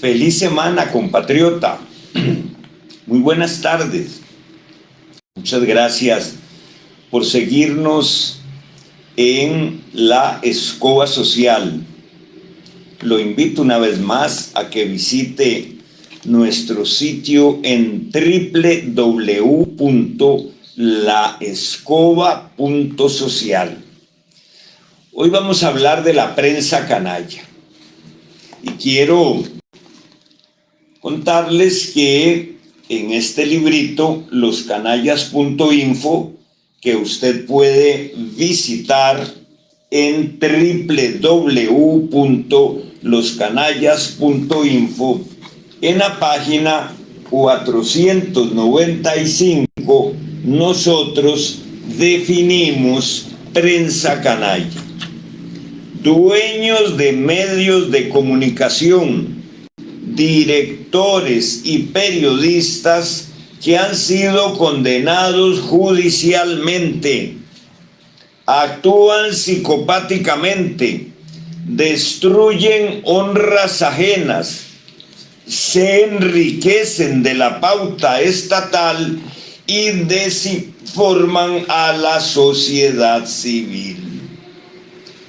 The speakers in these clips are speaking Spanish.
Feliz semana, compatriota. Muy buenas tardes. Muchas gracias por seguirnos en la Escoba Social. Lo invito una vez más a que visite nuestro sitio en www.laescoba.social. Hoy vamos a hablar de la prensa canalla y quiero contarles que en este librito, loscanallas.info, que usted puede visitar en www.loscanallas.info, en la página 495, nosotros definimos prensa canalla. Dueños de medios de comunicación, directores y periodistas que han sido condenados judicialmente, actúan psicopáticamente, destruyen honras ajenas, se enriquecen de la pauta estatal y desinforman a la sociedad civil.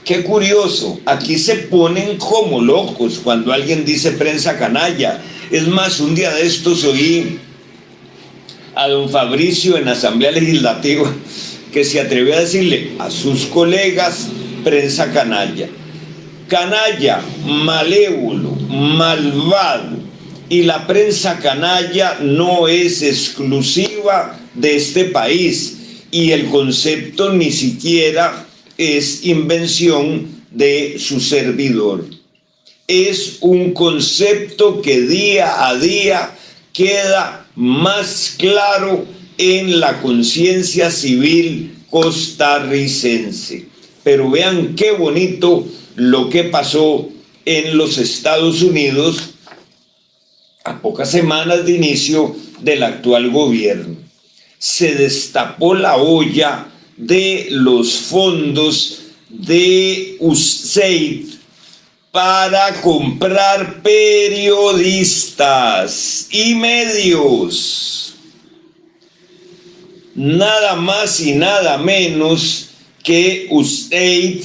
Qué curioso, aquí se ponen como locos cuando alguien dice prensa canalla. Es más, un día de estos oí a don Fabricio en la Asamblea Legislativa que se atrevió a decirle a sus colegas prensa canalla. Canalla, malévolo, malvado. Y la prensa canalla no es exclusiva de este país y el concepto ni siquiera es invención de su servidor. Es un concepto que día a día queda más claro en la conciencia civil costarricense. Pero vean qué bonito lo que pasó en los Estados Unidos a pocas semanas de inicio del actual gobierno. Se destapó la olla de los fondos de USAID para comprar periodistas y medios. Nada más y nada menos que USAID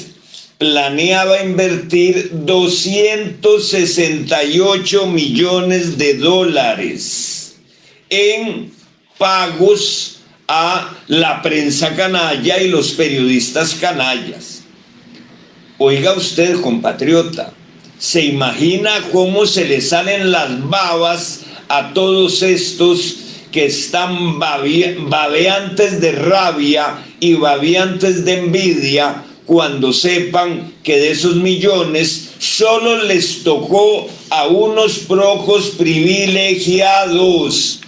planeaba invertir $268 millones en pagos a la prensa canalla y los periodistas canallas. Oiga usted, compatriota, ¿se imagina cómo se le salen las babas a todos estos que están babeantes de rabia y babeantes de envidia cuando sepan que de esos millones solo les tocó a unos pocos privilegiados,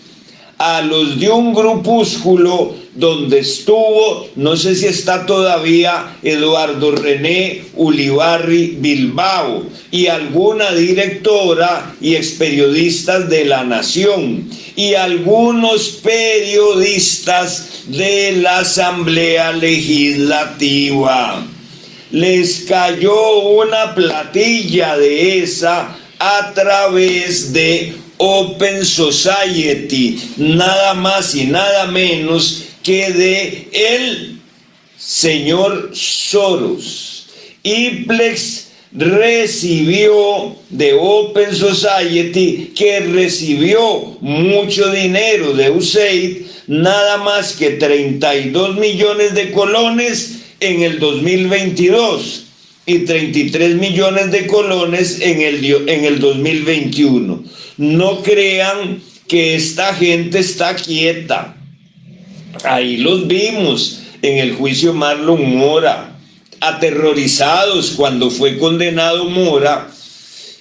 a los de un grupúsculo donde estuvo, no sé si está todavía, Eduardo René Ulibarri Bilbao y alguna directora y experiodistas de La Nación y algunos periodistas de la Asamblea Legislativa. Les cayó una platilla de esa a través de Open Society, nada más y nada menos que de el señor Soros. Iplex recibió de Open Society, que recibió mucho dinero de USAID, nada más que 32 millones de colones en el 2022 y 33 millones de colones en el 2021. No crean que esta gente está quieta. Ahí los vimos en el juicio Marlon Mora, aterrorizados cuando fue condenado Mora,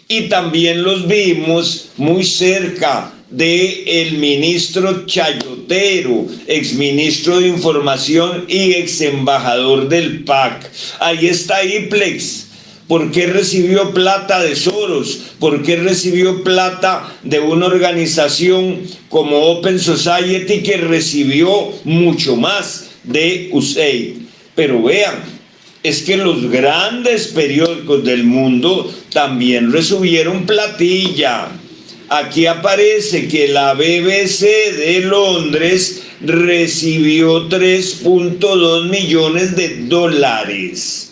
y también los vimos muy cerca del ministro Chayotero, exministro de Información y ex embajador del PAC. Ahí está Iplex. ¿Por qué recibió plata de Soros? ¿Por qué recibió plata de una organización como Open Society, que recibió mucho más de USAID? Pero vean, es que los grandes periódicos del mundo también recibieron platilla. aquí aparece que la BBC de Londres recibió 3.2 millones de dólares.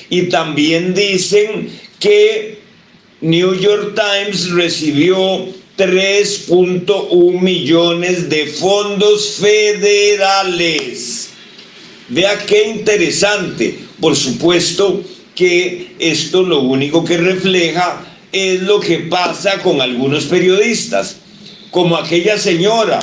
Y también dicen que New York Times recibió 3.1 millones de fondos federales. Vea qué interesante. Por supuesto que esto lo único que refleja es lo que pasa con algunos periodistas, como aquella señora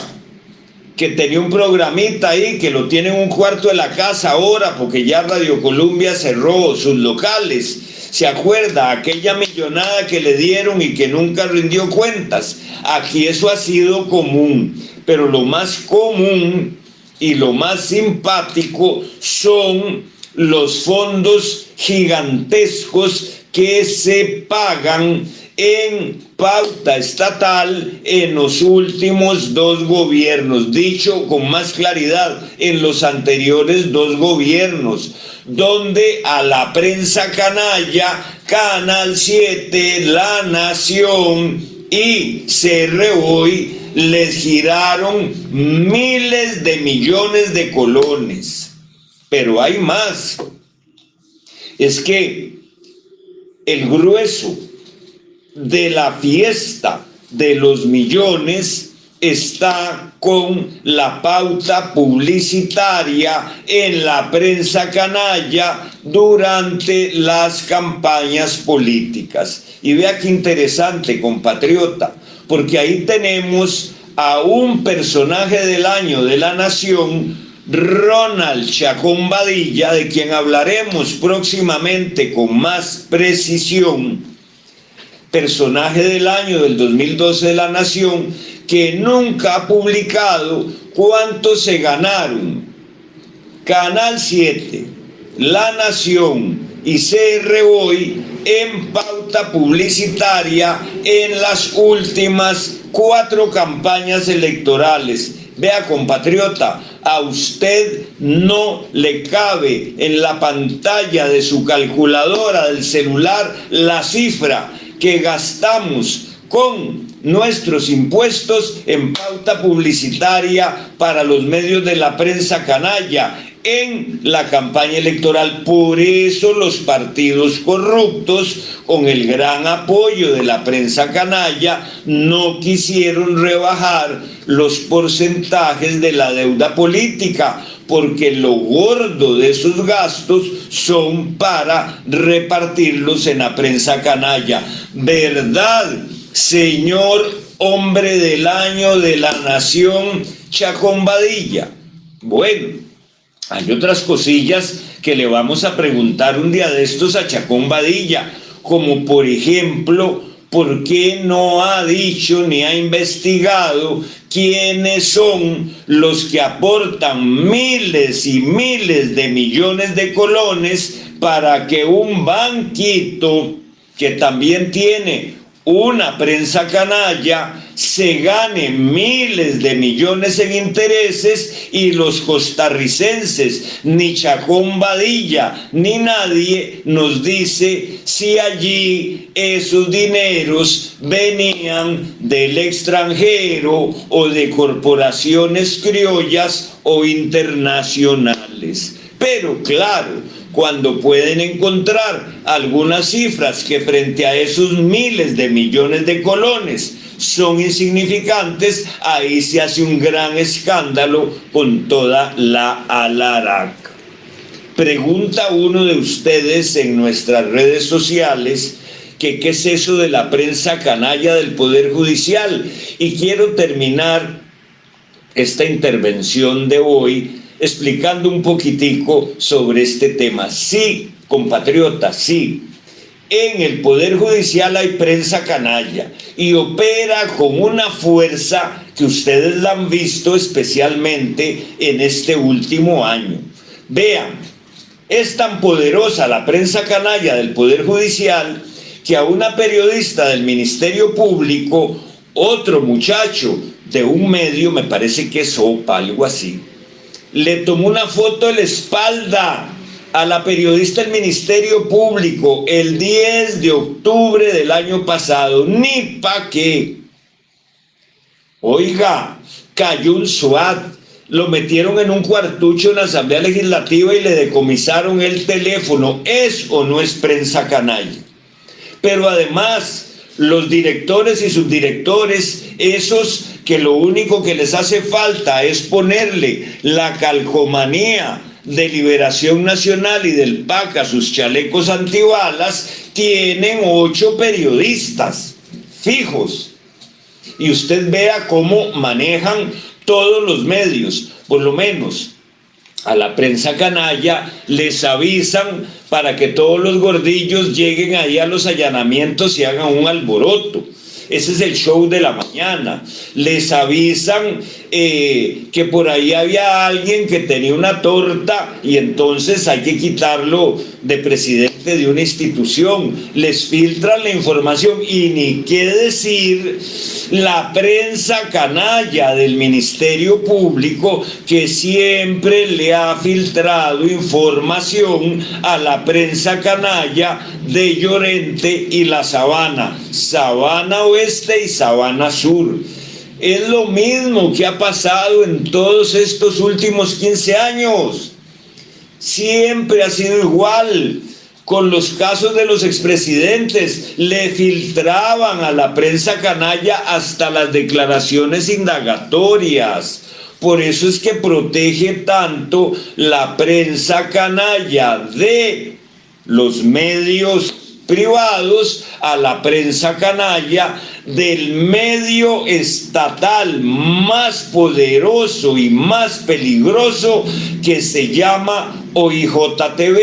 que tenía un programita ahí, que lo tiene en un cuarto de la casa ahora, porque ya Radio Colombia cerró sus locales. ¿Se acuerda? Aquella millonada que le dieron y que nunca rindió cuentas. Aquí eso ha sido común, pero lo más común y lo más simpático son los fondos gigantescos que se pagan en pauta estatal en los últimos 2 gobiernos, dicho con más claridad, en los anteriores 2 gobiernos, donde a la prensa canalla, Canal 7, La Nación y CR Hoy les giraron miles de millones de colones. Pero hay más. Es que el grueso de la fiesta de los millones está con la pauta publicitaria en la prensa canalla durante las campañas políticas. Y vea qué interesante, compatriota, porque ahí tenemos a un personaje del año de La Nación, Ronald Chacón Badilla, de quien hablaremos próximamente con más precisión, personaje del año del 2012 de La Nación, que nunca ha publicado cuánto se ganaron Canal 7, La Nación y CR Hoy en pauta publicitaria en las últimas 4 campañas electorales. Vea, compatriota, a usted no le cabe en la pantalla de su calculadora del celular la cifra que gastamos con nuestros impuestos en pauta publicitaria para los medios de la prensa canalla en la campaña electoral. Por eso los partidos corruptos, con el gran apoyo de la prensa canalla, no quisieron rebajar los porcentajes de la deuda política, porque lo gordo de esos gastos son para repartirlos en la prensa canalla. ¿Verdad, señor hombre del año de La Nación, Chacón Badilla? Bueno, hay otras cosillas que le vamos a preguntar un día de estos a Chacón Badilla, como por ejemplo, ¿por qué no ha dicho ni ha investigado quiénes son los que aportan miles y miles de millones de colones para que un banquito que también tiene una prensa canalla se gane miles de millones en intereses y los costarricenses, ni Chacón Badilla, ni nadie nos dice si allí esos dineros venían del extranjero o de corporaciones criollas o internacionales? Pero claro, cuando pueden encontrar algunas cifras que frente a esos miles de millones de colones son insignificantes, ahí se hace un gran escándalo con toda la alaraca. Pregunta uno de ustedes en nuestras redes sociales que qué es eso de la prensa canalla del Poder Judicial, y quiero terminar esta intervención de hoy explicando un poquitico sobre este tema. Sí, compatriotas, sí, en el Poder Judicial hay prensa canalla y opera con una fuerza que ustedes la han visto especialmente en este último año. Vean, es tan poderosa la prensa canalla del Poder Judicial que a una periodista del Ministerio Público, otro muchacho de un medio, me parece que es OPA, algo así, le tomó una foto de la espalda a la periodista del Ministerio Público el 10 de octubre del año pasado. Ni pa' qué. Oiga, cayó un SWAT, lo metieron en un cuartucho en la Asamblea Legislativa y le decomisaron el teléfono. ¿Es o no es prensa canalla? Pero además, los directores y subdirectores, esos que lo único que les hace falta es ponerle la calcomanía de Liberación Nacional y del PAC a sus chalecos antibalas, tienen 8 periodistas fijos. Y usted vea cómo manejan todos los medios. Por lo menos a la prensa canalla les avisan para que todos los gordillos lleguen ahí a los allanamientos y hagan un alboroto. Ese es el show de la mañana. Les avisan que por ahí había alguien que tenía una torta y entonces hay que quitarlo de presidente de una institución. Les filtran la información y ni qué decir la prensa canalla del Ministerio Público, que siempre le ha filtrado información a la prensa canalla de Llorente y la Sabana Oeste y Sabana Sur. Es lo mismo que ha pasado en todos estos últimos 15 años. Siempre ha sido igual. Con los casos de los expresidentes, le filtraban a la prensa canalla hasta las declaraciones indagatorias. Por eso es que protege tanto la prensa canalla de los medios privados a la prensa canalla del medio estatal más poderoso y más peligroso, que se llama OIJ-TV,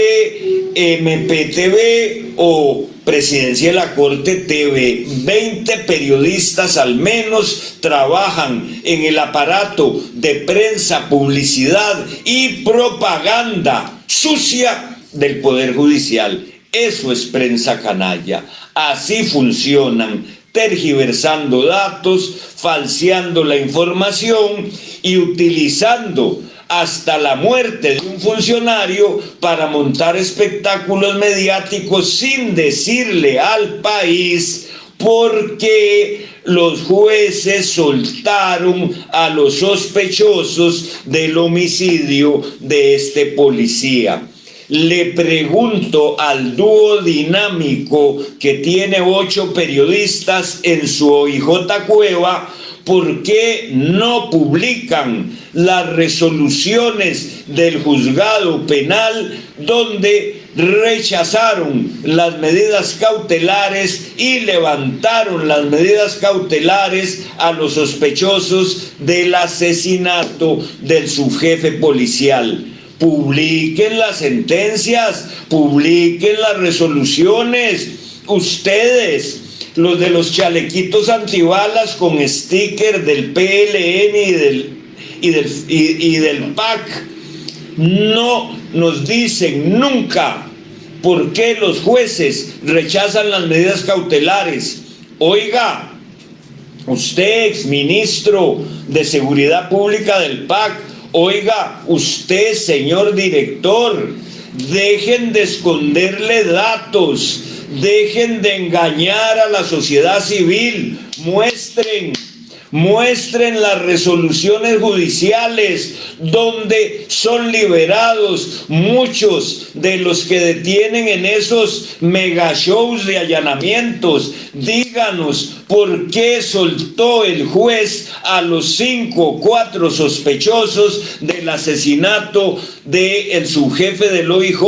MP-TV o Presidencia de la Corte TV. 20 periodistas al menos trabajan en el aparato de prensa, publicidad y propaganda sucia del Poder Judicial. Eso es prensa canalla. Así funcionan, tergiversando datos, falseando la información y utilizando hasta la muerte de un funcionario para montar espectáculos mediáticos sin decirle al país por qué los jueces soltaron a los sospechosos del homicidio de este policía. Le pregunto al dúo dinámico que tiene 8 periodistas en su OIJ Cueva, ¿por qué no publican las resoluciones del juzgado penal donde rechazaron las medidas cautelares y levantaron las medidas cautelares a los sospechosos del asesinato del subjefe policial? Publiquen las sentencias, publiquen las resoluciones. Ustedes, los de los chalequitos antibalas con sticker del PLN y del PAC, no nos dicen nunca por qué los jueces rechazan las medidas cautelares. Oiga, usted, exministro de Seguridad Pública del PAC, oiga, usted, señor director, dejen de esconderle datos, dejen de engañar a la sociedad civil, muestren las resoluciones judiciales donde son liberados muchos de los que detienen en esos mega shows de allanamientos. Díganos por qué soltó el juez a los 4 sospechosos del asesinato del subjefe del OIJ.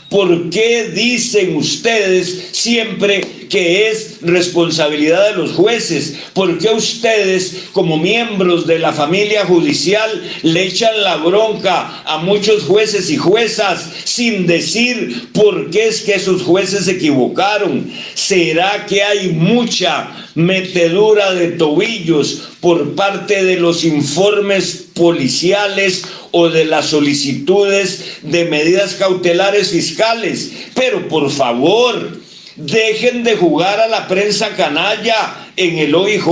¿Por qué dicen ustedes siempre que es responsabilidad de los jueces? ¿Por qué ustedes, como miembros de la familia judicial, le echan la bronca a muchos jueces y juezas sin decir por qué es que esos jueces se equivocaron? ¿Será que hay mucha metedura de tobillos por parte de los informes policiales o de las solicitudes de medidas cautelares fiscales? Pero por favor, dejen de jugar a la prensa canalla. en el OIJ,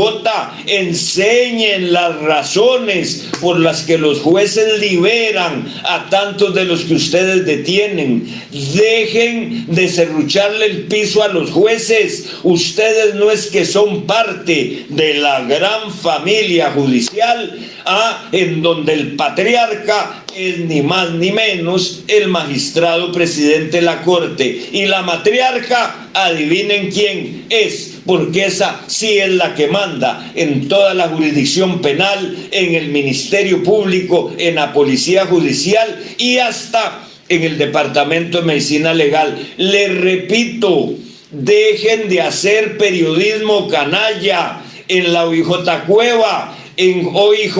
enseñen las razones por las que los jueces liberan a tantos de los que ustedes detienen. Dejen de serrucharle el piso a los jueces. Ustedes no es que son parte de la gran familia judicial, en donde el patriarca es ni más ni menos el magistrado presidente de la Corte, y la matriarca, adivinen quién es, porque esa sí es la que manda en toda la jurisdicción penal, en el Ministerio Público, en la Policía Judicial y hasta en el Departamento de Medicina Legal. Les repito, dejen de hacer periodismo canalla en la OIJ Cueva, en OIJ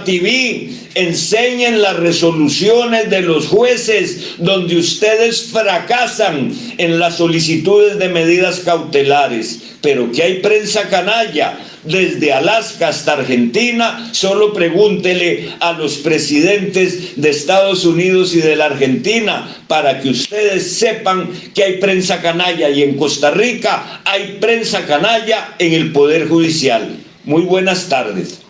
TV. Enseñen las resoluciones de los jueces donde ustedes fracasan en las solicitudes de medidas cautelares. Pero que hay prensa canalla desde Alaska hasta Argentina, solo pregúntele a los presidentes de Estados Unidos y de la Argentina para que ustedes sepan que hay prensa canalla, y en Costa Rica hay prensa canalla en el Poder Judicial. Muy buenas tardes.